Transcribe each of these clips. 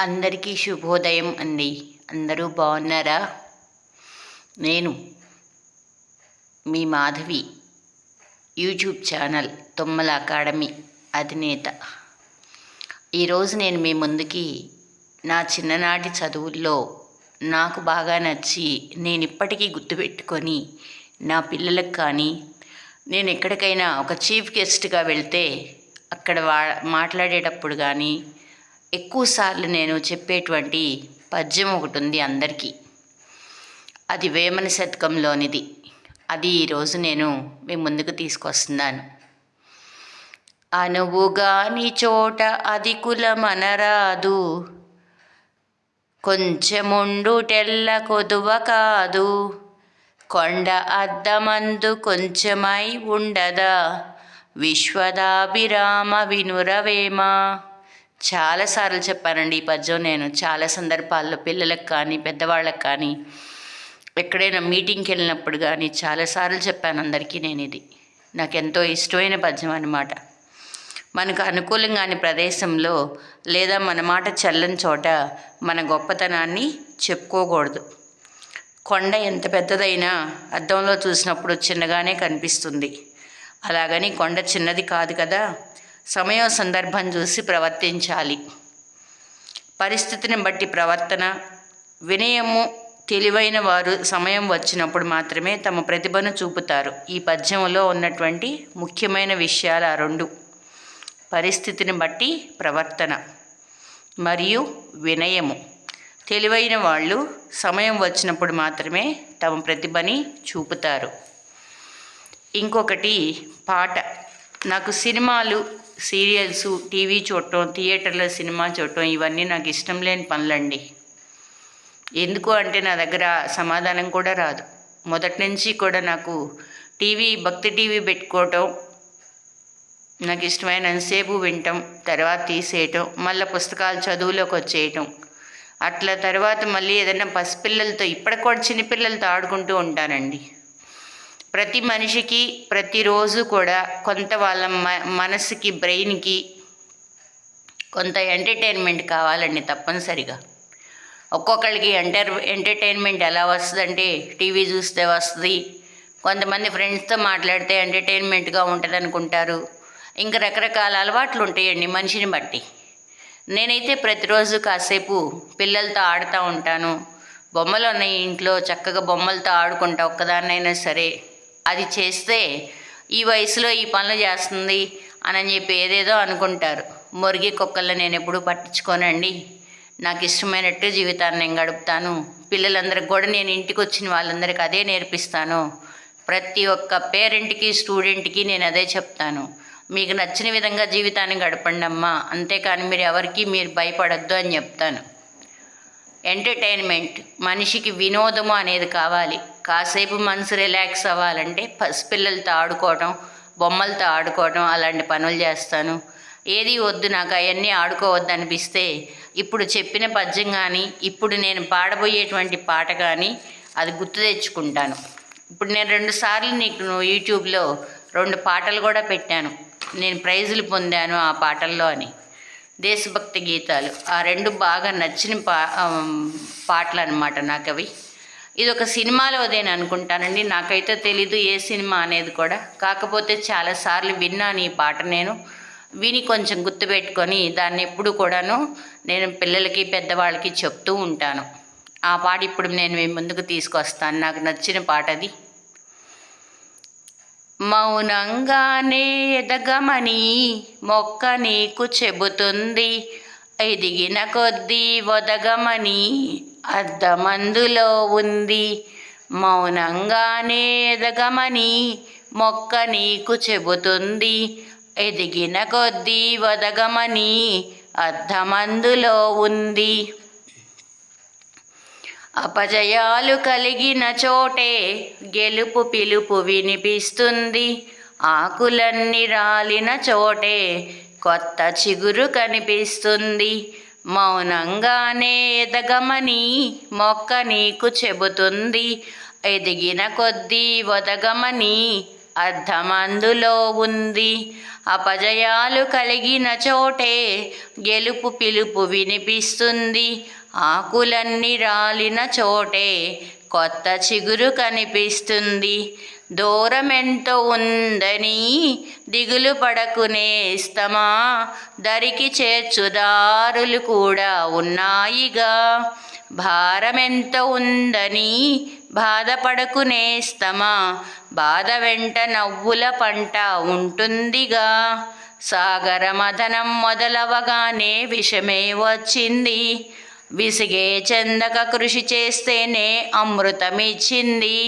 అందరికీ శుభోదయం అండి. అందరూ బాగున్నారా? నేను మీ Madhavi, YouTube channel Tummala academy అధినేత. ఈరోజు నేను మీ ముందుకి నా చిన్ననాటి చదువుల్లో నాకు బాగా నచ్చి నేను ఇప్పటికీ గుర్తుపెట్టుకొని నా పిల్లలకు కానీ నేను ఎక్కడికైనా ఒక చీఫ్ గెస్ట్గా వెళ్తే అక్కడ మాట్లాడేటప్పుడు కానీ ఎక్కువసార్లు నేను చెప్పేటువంటి పద్యం ఒకటి ఉంది అందరికీ. అది వేమన శతకంలోనిది. అది ఈరోజు నేను మీ ముందుకు తీసుకొస్తున్నాను. అనువుగాని చోట అది కులమనరాదు, కొంచెముండుటెల్ల కొదువ కాదు, కొండ అద్దమందు కొంచెమై ఉండదా, విశ్వదాభిరామ వినురవేమ. చాలాసార్లు చెప్పానండి ఈ పద్యం. నేను చాలా సందర్భాల్లో పిల్లలకు కానీ పెద్దవాళ్ళకి కానీ ఎక్కడైనా మీటింగ్కి వెళ్ళినప్పుడు కానీ చాలాసార్లు చెప్పాను అందరికీ. నేను ఇది నాకు ఎంతో ఇష్టమైన పద్యం అన్నమాట. మనకు అనుకూలంగాని ప్రదేశంలో లేదా మన మాట చల్లని చోట మన గొప్పతనాన్ని చెప్పుకోకూడదు. కొండ ఎంత పెద్దదైనా అద్దంలో చూసినప్పుడు చిన్నగానే కనిపిస్తుంది. అలాగని కొండ చిన్నది కాదు కదా. సమయం సందర్భం చూసి ప్రవర్తించాలి. పరిస్థితిని బట్టి ప్రవర్తన, వినయము తెలివైన వారు సమయం వచ్చినప్పుడు మాత్రమే తమ ప్రతిభను చూపుతారు. ఈ పద్యంలో ఉన్నటువంటి ముఖ్యమైన విషయాలు ఆ రెండు: పరిస్థితిని బట్టి ప్రవర్తన మరియు వినయము. తెలివైన వాళ్ళు సమయం వచ్చినప్పుడు మాత్రమే తమ ప్రతిభని చూపుతారు. ఇంకొకటి పాట. నాకు సినిమాలు, సీరియల్స్, టీవీ చూడటం, థియేటర్లో సినిమా చూడటం ఇవన్నీ నాకు ఇష్టం లేని పనులండి. ఎందుకు అంటే నా దగ్గర సమాధానం కూడా రాదు. మొదటి నుంచి కూడా నాకు భక్తి టీవీ పెట్టుకోవటం, నాకు ఇష్టమైనంతసేపు వినటం, తర్వాత తీసేయటం, మళ్ళీ పుస్తకాలు చదువులోకి వచ్చేయటం, అట్లా తర్వాత మళ్ళీ ఏదైనా పసిపిల్లలతో, ఇప్పటికి కూడా చిన్నపిల్లలతో ఆడుకుంటూ ఉంటానండి. ప్రతి మనిషికి ప్రతిరోజు కూడా కొంత వాళ్ళ మనసుకి, బ్రెయిన్కి కొంత ఎంటర్టైన్మెంట్ కావాలండి తప్పనిసరిగా. ఒక్కొక్కరికి ఎంటర్టైన్మెంట్ ఎలా వస్తుందంటే టీవీ చూస్తే వస్తుంది. కొంతమంది ఫ్రెండ్స్తో మాట్లాడితే ఎంటర్టైన్మెంట్గా ఉంటుంది అనుకుంటారు. ఇంకా రకరకాల అలవాట్లు ఉంటాయండి మనిషిని బట్టి. నేనైతే ప్రతిరోజు కాసేపు పిల్లలతో ఆడుతూ ఉంటాను. బొమ్మలు ఉన్నాయి ఇంట్లో, చక్కగా బొమ్మలతో ఆడుకుంటా ఒక్కదాన్నైనా సరే. అది చేస్తే ఈ వయసులో ఈ పనులు చేస్తుంది అని చెప్పి ఏదేదో అనుకుంటారు. మురిగి కుక్కల్లో నేను ఎప్పుడూ పట్టించుకోనండి. నాకు ఇష్టమైనట్టు జీవితాన్ని నేను గడుపుతాను. పిల్లలందరికీ కూడా నేను ఇంటికి వచ్చిన వాళ్ళందరికీ అదే నేర్పిస్తాను. ప్రతి ఒక్క పేరెంట్కి, స్టూడెంట్కి నేను అదే చెప్తాను. మీకు నచ్చిన విధంగా జీవితాన్ని గడపండి అమ్మా, అంతేకాని మీరు భయపడొద్దు అని చెప్తాను. ఎంటర్టైన్మెంట్, మనిషికి వినోదము అనేది కావాలి. కాసేపు మనసు రిలాక్స్ అవ్వాలంటే పసిపిల్లలతో ఆడుకోవటం, బొమ్మలతో ఆడుకోవటం, అలాంటి పనులు చేస్తాను. ఏది వద్దు, నాకు అవన్నీ ఆడుకోవద్దు అనిపిస్తే ఇప్పుడు చెప్పిన పద్యం కానీ, ఇప్పుడు నేను పాడబోయేటువంటి పాట కానీ అది గుర్తు తెచ్చుకుంటాను. ఇప్పుడు నేను 2 సార్లు నీకు యూట్యూబ్లో 2 పాటలు కూడా పెట్టాను. నేను ప్రైజులు పొందాను ఆ పాటల్లో అని. దేశభక్తి గీతాలు. ఆ 2 బాగా నచ్చిన పాటలు అన్నమాట నాకు అవి. ఇది ఒక సినిమాలోదేని అనుకుంటానండి. నాకైతే తెలీదు ఏ సినిమా అనేది కూడా. కాకపోతే చాలాసార్లు విన్నాను ఈ పాట. నేను విని కొంచెం గుర్తుపెట్టుకొని దాన్ని ఎప్పుడు కూడాను నేను పిల్లలకి, పెద్దవాళ్ళకి చెప్తూ ఉంటాను. ఆ పాట ఇప్పుడు నేను మీ ముందుకు తీసుకొస్తాను. నాకు నచ్చిన పాట అది. మౌనంగానే ఎదగమని మొక్క నీకు చెబుతుంది, ఎదిగిన కొద్దీ ఒదగమని అద్దమందులో ఉంది. మౌనంగానే ఎదగమని మొక్క నీకు చెబుతుంది, ఎదిగిన కొద్దీ ఒదగమని అద్దమందులో ఉంది. అపజయాలు కలిగిన చోటే గెలుపు పిలుపు వినిపిస్తుంది, ఆకులన్నీ రాలిన చోటే కొత్త చిగురు కనిపిస్తుంది. మౌనంగానే ఎదగమని మొక్క నీకు చెబుతుంది, ఎదిగిన కొద్దీ ఒదగమని అర్థమందులో ఉంది. అపజయాలు కలిగిన చోటే గెలుపు పిలుపు వినిపిస్తుంది. ఆకులన్నీ రాలిన చోటే కొత్త చిగురు కనిపిస్తుంది. దూరమెంతో ఉందని దిగులు పడకు నేస్తమా, దరికి చేర్చుదారులు కూడా ఉన్నాయిగా. భారమెంత ఉందని బాధపడకు నేస్తమా, బాధ వెంట నవ్వుల పంట ఉంటుందిగా. సాగర మథనం మొదలవగానే విషమే వచ్చింది. విసిగే చెందక కృషి చేస్తేనే అమృతమిచ్చింది.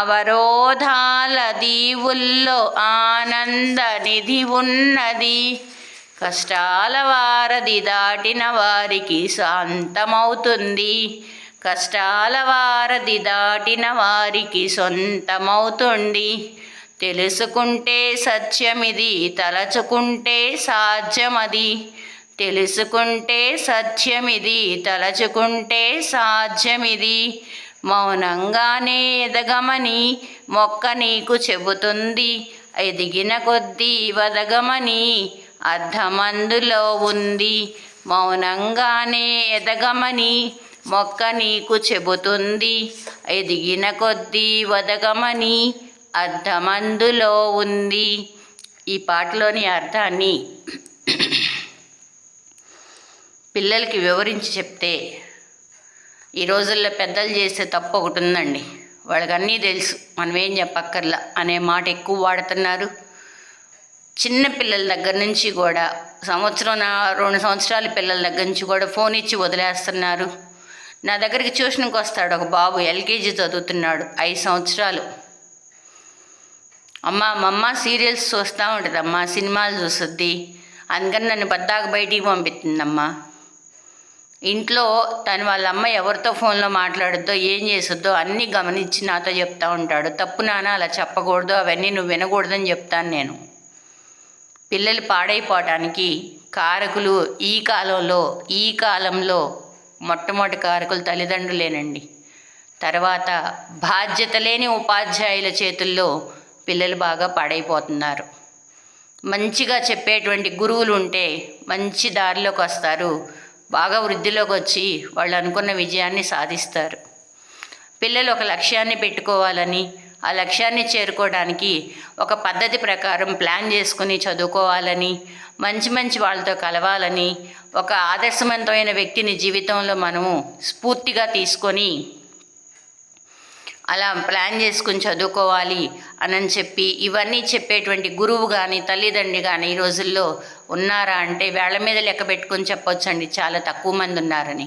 అవరోధాల దీవుల్లో ఆనంద నిధి ఉన్నది. కష్టాల వారధి దాటిన వారికి శాంతమవుతుంది. కష్టాల వారధి దాటిన వారికి సొంతమవుతుంది. తెలుసుకుంటే సత్యమిది, తలచుకుంటే సాధ్యమది. తెలుసుకుంటే సత్యమిది, తలచుకుంటే సాధ్యమిది. మౌనంగానే ఎదగమని మొక్క నీకు చెబుతుంది. ఎదిగిన కొద్దీ వదగమని అర్థమందులో ఉంది. మౌనంగానే ఎదగమని మొక్క నీకు చెబుతుంది. ఎదిగిన కొద్దీ వదగమని అర్థమందులో ఉంది. ఈ పాటలోని అర్థాన్ని పిల్లలకి వివరించి చెప్తే, ఈ రోజుల్లో పెద్దలు చేసే తప్పు ఒకటి ఉందండి. వాళ్ళకి అన్నీ తెలుసు, మనం ఏం చెప్పక్కర్లా అనే మాట ఎక్కువ వాడుతున్నారు. చిన్న పిల్లల దగ్గర నుంచి కూడా, 2 సంవత్సరాల పిల్లల దగ్గర నుంచి కూడా ఫోన్ ఇచ్చి వదిలేస్తున్నారు. నా దగ్గరికి ట్యూషన్కి వస్తాడు ఒక బాబు, ఎల్కేజీ చదువుతున్నాడు, 5 సంవత్సరాలు. అమ్మ సీరియల్స్ చూస్తూ ఉంటుంది, అమ్మ సినిమాలు చూస్తుంది, అందుకని నన్ను పద్దాక బయటికి పంపిస్తుందమ్మా. ఇంట్లో తను వాళ్ళ అమ్మ ఎవరితో ఫోన్లో మాట్లాడుద్దో, ఏం చేస్తుందో అన్నీ గమనించి నాతో చెప్తూ ఉంటాడు. తప్పు నాన్న, అలా చెప్పకూడదు, అవన్నీ నువ్వు వినకూడదని చెప్తాను నేను. పిల్లలు పాడైపోవటానికి కారకులు ఈ కాలంలో మొట్టమొదటి కారకులు తల్లిదండ్రులేనండి. తర్వాత బాధ్యత లేని ఉపాధ్యాయుల చేతుల్లో పిల్లలు బాగా పాడైపోతున్నారు. మంచిగా చెప్పేటువంటి గురువులు ఉంటే మంచి దారిలోకి వస్తారు, బాగా వృద్ధిలోకి వచ్చి వాళ్ళు అనుకున్న విజయాన్ని సాధిస్తారు. పిల్లలు ఒక లక్ష్యాన్ని పెట్టుకోవాలని, ఆ లక్ష్యాన్ని చేరుకోవడానికి ఒక పద్ధతి ప్రకారం ప్లాన్ చేసుకుని చదువుకోవాలని, మంచి వాళ్ళతో కలవాలని, ఒక ఆదర్శవంతమైన వ్యక్తిని జీవితంలో మనము స్ఫూర్తిగా తీసుకొని అలా ప్లాన్ చేసుకుని చదువుకోవాలి అని చెప్పి ఇవన్నీ చెప్పేటువంటి గురువు కానీ తల్లిదండ్రి కానీ ఈ రోజుల్లో ఉన్నారా అంటే వేళ్ల మీద లెక్క పెట్టుకొని చెప్పొచ్చండి, చాలా తక్కువ మంది ఉన్నారని.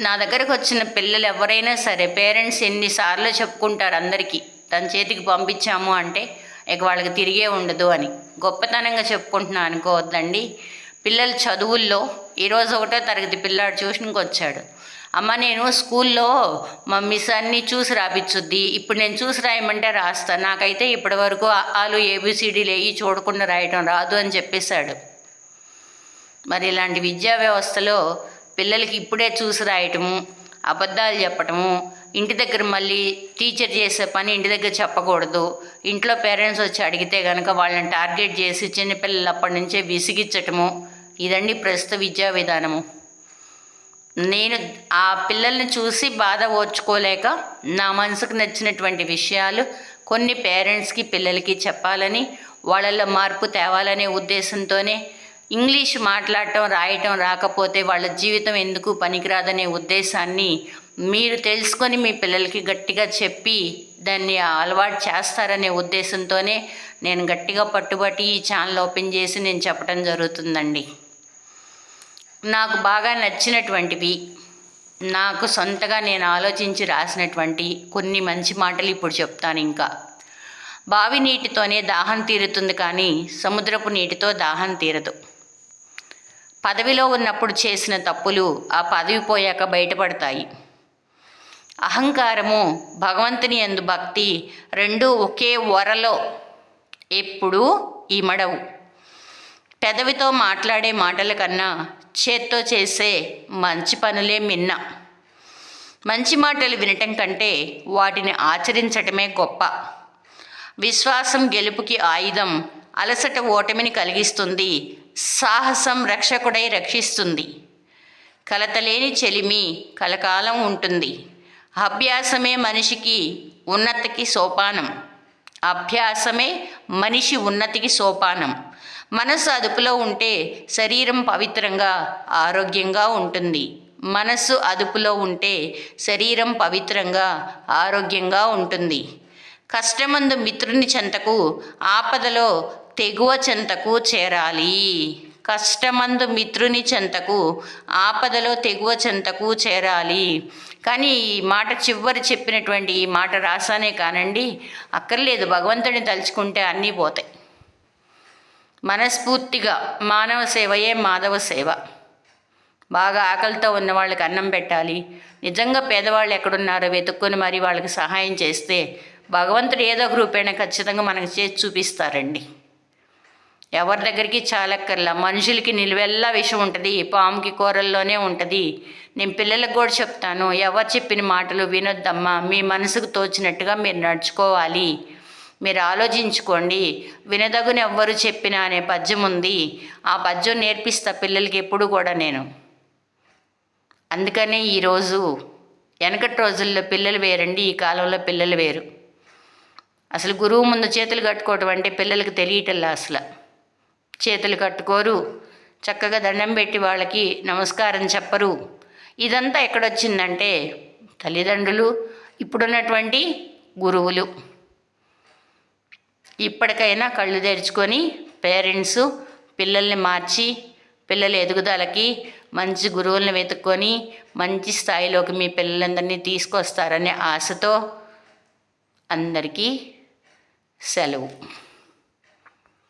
నా దగ్గరకు వచ్చిన పిల్లలు ఎవరైనా సరే పేరెంట్స్ ఎన్నిసార్లు చెప్పుకుంటారు అందరికీ, తన చేతికి పంపించాము అంటే ఇక వాళ్ళకి తిరిగే ఉండదు అని. గొప్పతనంగా చెప్పుకుంటున్నా అనుకోవద్దండి. పిల్లల చదువుల్లో ఈరోజు 1వ తరగతి పిల్లాడు ట్యూషన్కి వచ్చాడు. అమ్మ నేను స్కూల్లో మా మిస్ అన్నీ చూసి రాపించుద్ది, ఇప్పుడు నేను చూసి రాయమంటే రాస్తాను, నాకైతే ఇప్పటి వరకు ఆలు ఏబిసిడీలు ఏవి చూడకుండా రాయటం రాదు అని చెప్పేశాడు. మరి ఇలాంటి విద్యా వ్యవస్థలో పిల్లలకి ఇప్పుడే చూసి రాయటము, అబద్ధాలు చెప్పటము, ఇంటి దగ్గర మళ్ళీ టీచర్ చేసే పని ఇంటి దగ్గర చెప్పకూడదు, ఇంట్లో పేరెంట్స్ వచ్చి అడిగితే కనుక వాళ్ళని టార్గెట్ చేసి చిన్నపిల్లలు అప్పటి నుంచే విసిగించటము, ఇదండి ప్రస్తుత విద్యా విధానము. నేను ఆ పిల్లల్ని చూసి బాధ ఓర్చుకోలేక నా మనసుకు నచ్చినటువంటి విషయాలు కొన్ని పేరెంట్స్కి పిల్లలకి చెప్పాలని, వాళ్ళల్లో మార్పు తేవాలనే ఉద్దేశంతోనే ఇంగ్లీష్ మాట్లాడటం రాయటం రాకపోతే వాళ్ళ జీవితం ఎందుకు పనికిరాదనే ఉద్దేశాన్ని మీరు తెలుసుకొని మీ పిల్లలకి గట్టిగా చెప్పి దాన్ని అలవాటు చేస్తారనే ఉద్దేశంతోనే నేను గట్టిగా పట్టుబట్టి ఈ ఛానల్ ఓపెన్ చేసి నేను చెప్పడం జరుగుతుందండి. నాకు బాగా నచ్చినటువంటివి, నాకు సొంతగా నేను ఆలోచించి రాసినటువంటి కొన్ని మంచి మాటలు ఇప్పుడు చెప్తాను. ఇంకా బావి నీటితోనే దాహం తీరుతుంది కానీ సముద్రపు నీటితో దాహం తీరదు. పదవిలో ఉన్నప్పుడు చేసిన తప్పులు ఆ పదవి పోయాక బయటపడతాయి. అహంకారము, భగవంతుని యందు భక్తి రెండూ ఒకే వరలో ఎప్పుడూ ఇమడవు. పెదవితో మాట్లాడే మాటల కన్నా చేత్తో చేసే మంచి పనులే మిన్న. మంచి మాటలు వినటం కంటే వాటిని ఆచరించటమే గొప్ప. విశ్వాసం గెలుపుకి ఆయుధం, అలసట ఓటమిని కలిగిస్తుంది, సాహసం రక్షకుడై రక్షిస్తుంది. కలతలేని చెలిమి కలకాలం ఉంటుంది. అభ్యాసమే మనిషికి ఉన్నతికి సోపానం. అభ్యాసమే మనిషి ఉన్నతికి సోపానం. మనసు అదుపులో ఉంటే శరీరం పవిత్రంగా ఆరోగ్యంగా ఉంటుంది. మనసు అదుపులో ఉంటే శరీరం పవిత్రంగా ఆరోగ్యంగా ఉంటుంది. కష్టమందు మిత్రుని చెంతకు, ఆపదలో తెగువ చెంతకు చేరాలి. కష్టమందు మిత్రుని చెంతకు, ఆపదలో తెగువ చెంతకు చేరాలి. కానీ ఈ మాట చివరి చెప్పినటువంటి ఈ మాట రాసానే కానండి, అక్కర్లేదు, భగవంతుడిని తలుచుకుంటే అన్నీ పోతాయి. మనస్ఫూర్తిగా మానవ సేవయే మాధవ సేవ. బాగా ఆకలితో ఉన్న వాళ్ళకి అన్నం పెట్టాలి. నిజంగా పేదవాళ్ళు ఎక్కడున్నారో వెతుక్కొని మరి వాళ్ళకి సహాయం చేస్తే భగవంతుడు ఏదో ఒక రూపేణ ఖచ్చితంగా మనకు చేసి చూపిస్తారండి. ఎవరి దగ్గరికి చాలక్కర్లా. మనుషులకి నిలువెల్లా విషయం ఉంటుంది, పాముకి కూరల్లోనే ఉంటుంది. నేను పిల్లలకు కూడా చెప్తాను, ఎవరు చెప్పిన మాటలు వినొద్దమ్మా, మీ మనసుకు తోచినట్టుగా మీరు నడుచుకోవాలి, మీరు ఆలోచించుకోండి. వినదగుని ఎవ్వరు చెప్పినా అనే పద్యం ఉంది. ఆ పద్యం నేర్పిస్తా పిల్లలకి ఎప్పుడు కూడా నేను. అందుకనే ఈరోజు, వెనకటి రోజుల్లో పిల్లలు వేరండి, ఈ కాలంలో పిల్లలు వేరు. అసలు గురువు ముందు చేతులు కట్టుకోవటం అంటే పిల్లలకు తెలియటల్లా. అసలు చేతులు కట్టుకోరు, చక్కగా దండం పెట్టి వాళ్ళకి నమస్కారం చెప్పరు. ఇదంతా ఎక్కడొచ్చిందంటే తల్లిదండ్రులు, ఇప్పుడున్నటువంటి గురువులు. ఇప్పటికైనా కళ్ళు తెరుచుకొని పేరెంట్స్ పిల్లల్ని మార్చి, పిల్లల ఎదుగుదలకి మంచి గురువులను వెతుక్కొని మంచి స్థాయిలోకి మీ పిల్లలందరినీ తీసుకొస్తారనే ఆశతో అందరికీ సెలవు.